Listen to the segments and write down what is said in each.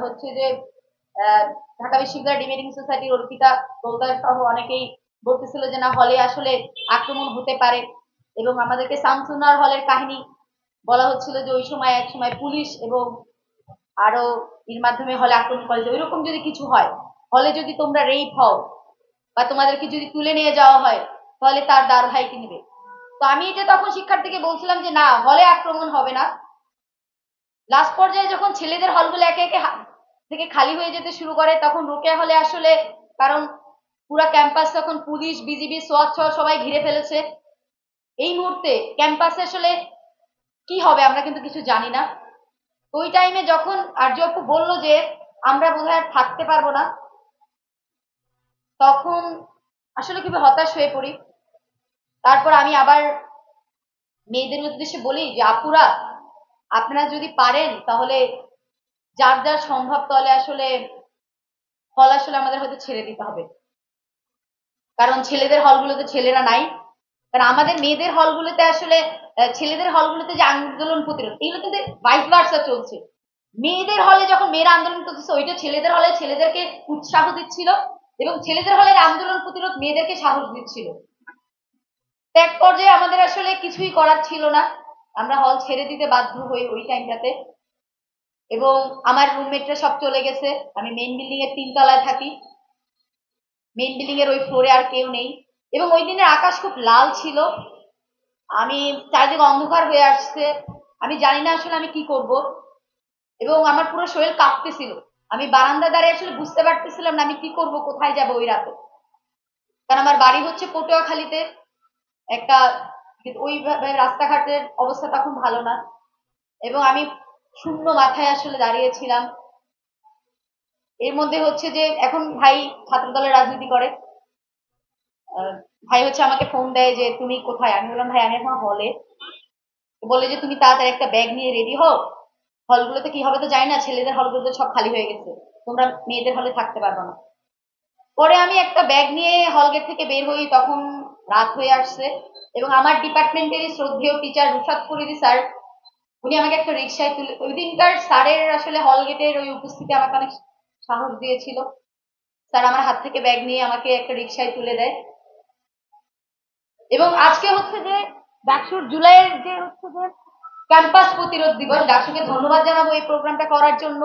হচ্ছে যে ঢাকা বিশ্ববিদ্যালয় ডিবেটিং সোসাইটির অর্পিতা গোলদার সহ অনেকেই বলতেছিল যে না হলে আসলে আক্রমণ হতে পারে, এবং আমাদেরকে শামসুন্নাহর হলের কাহিনী বলা হচ্ছিল যে ওই সময় এক সময় পুলিশ এবং আরো এর মাধ্যমে হলে আক্রমণ করে, যে ওইরকম যদি কিছু হয়, হলে যদি তোমরা রেপ হও বা তোমাদেরকে যদি তুলে নিয়ে যাওয়া হয়, তাহলে তার দায় কে নেবে? তো আমি এটা তখন শিক্ষার্থীকে বলছিলাম যে না, হলে আক্রমণ হবে না। লাস্ট পর্যায়ে যখন ছেলেদের হলগুলো একে একে থেকে খালি হয়ে যেতে শুরু করে, তখন রোকেয়া হলে আসলে, কারণ পুরো ক্যাম্পাস তখন পুলিশ, বিজিবি, সোয়াট সবাই ঘিরে ফেলেছে। এই মুহূর্তে ক্যাম্পাসে আসলে কি হবে আমরা কিন্তু কিছু জানি না। ওই টাইমে যখন আর্য আপু বললো যে আমরা বোধহয় আর থাকতে পারবো না, তখন আসলে খুবই হতাশ হয়ে পড়ি। তারপর আমি আবার মেয়েদের উদ্দেশ্যে বলি যে আপুরা, আপনারা যদি পারেন তাহলে যার যার সম্ভব তাহলে আসলে হল আসলে আমাদের হয়তো ছেড়ে দিতে হবে, কারণ ছেলেদের হলগুলোতে ছেলেরা নাই। কারণ আমাদের মেয়েদের হলগুলোতে আসলে ছেলেদের হলগুলোতে যে আন্দোলন প্রতিরোধ, এগুলো কিন্তু ভাইস ভার্সা চলছে। মেয়েদের হলে যখন মেয়েরা আন্দোলন করতেছে, ওইটা ছেলেদের হলে ছেলেদেরকে উৎসাহ দিচ্ছিল, এবং ছেলেদের হলের আন্দোলন প্রতিরোধ মেয়েদেরকে সাহস দিচ্ছিল। এক পর্যায়ে আমাদের আসলে কিছুই করার ছিল না, আমরা হল ছেড়ে দিতে বাধ্য হই ওই টাইমটাতে। এবং আমার রুমমেটরা সব চলে গেছে, আমি মেইন বিল্ডিং এর 3 তলায় থাকি। মেইন বিল্ডিং এর ওই ফ্লোরে আর কেউ নেই, এবং ওই দিনের আকাশ খুব লাল ছিল। আমি চারিদিকে অন্ধকার হয়ে আসছে, আমি জানি না আসলে আমি কি করব, এবং আমার পুরো শরীর কাঁপতেছিল। আমি বারান্দা দাঁড়িয়ে আসলে বুঝতে পারতেছিলাম না আমি কি করব, কোথায় যাব ওই রাতে। কারণ আমার বাড়ি হচ্ছে পটুয়াখালীতে, একটা ওইভাবে রাস্তাঘাটের অবস্থা তখন ভালো না, এবং আমি শূন্য মাথায় আসলে দাঁড়িয়েছিলাম। এর মধ্যে হচ্ছে যে এখন ভাই ছাত্র দলের রাজনীতি করে, ভাই হচ্ছে আমাকে ফোন দেয় যে তুমি কোথায়। আমি বললাম ভাই আমি এখন হলে। বলে যে তুমি তাড়াতাড়ি একটা ব্যাগ নিয়ে রেডি হও, হলগুলোতে কি হবে তো জানি না, ছেলেদের হলগুলোতে সব খালি হয়ে গেছে, তোমরা মেয়েদের হলে থাকতে পারবে না। পরে আমি একটা ব্যাগ নিয়ে হল গেট থেকে বের হই, তখন রাত হয়ে আসছে, এবং আমার ডিপার্টমেন্টেরই শ্রদ্ধেয় টিচার রুশাদ ফরিদি স্যার, উনি আমাকে একটা রিক্সায় তুলে, ওই দিনকার স্যারের আসলে হল গেটের ওই উপস্থিতি আমাকে অনেক সাহস দিয়েছিল। স্যার আমার হাত থেকে ব্যাগ নিয়ে আমাকে একটা রিক্সায় তুলে দেয়। এবং আজকে হচ্ছে যে ডাকসুর জুলাইয়ের যে হচ্ছে যে ক্যাম্পাস প্রতিরোধ দিবস, ডাকসুকে ধন্যবাদ জানাবো এই প্রোগ্রামটা করার জন্য।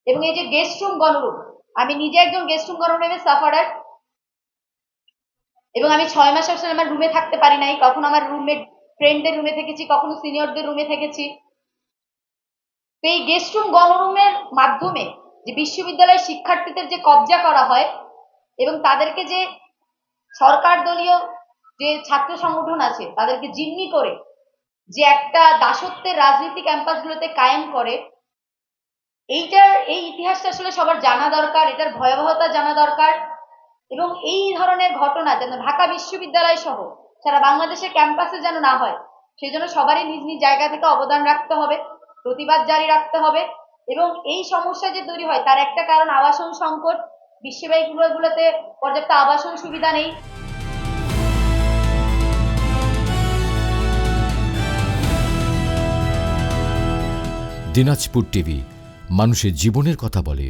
এবং এই যে গেস্ট রুম গণরুম, আমি নিজে একজন গেস্ট রুম গণরুমের সাফারার, এবং আমি 6 মাস আসলে আমার রুমে থাকতে পারি নাই, কখনো আমার রুমমেট ফ্রেন্ডদের রুমে থেকেছি, কখনো সিনিয়রদের রুমে থেকেছি। তো এই গেস্ট রুম গণরুমের মাধ্যমে যে বিশ্ববিদ্যালয়ের শিক্ষার্থীদের যে কবজা করা হয়, এবং তাদেরকে যে সরকার দলীয় যে ছাত্র সংগঠন আছে তাদেরকে জিম্মি করে যে একটা দাসত্বের রাজনীতি ক্যাম্পাসগুলোতে কায়েম করে, এই ইতিহাসটা আসলে সবার জানা দরকার, এটার ভয়াবহতা জানা দরকার। এবং এই ধরনের ঘটনা যেন ঢাকা বিশ্ববিদ্যালয় সহ সারা বাংলাদেশের ক্যাম্পাসে যেন না হয়, সেই জন্য সবারই নিজ নিজ জায়গা থেকে অবদান রাখতে হবে, প্রতিবাদ জারি রাখতে হবে। এবং এই সমস্যা যে তৈরি হয় তার একটা কারণ আবাসন সংকট, বিশ্ববিদ্যালয়গুলোতে পর্যাপ্ত আবাসন সুবিধা নেই। দিনাজপুর টিভি, মানুষের জীবনের কথা বলে।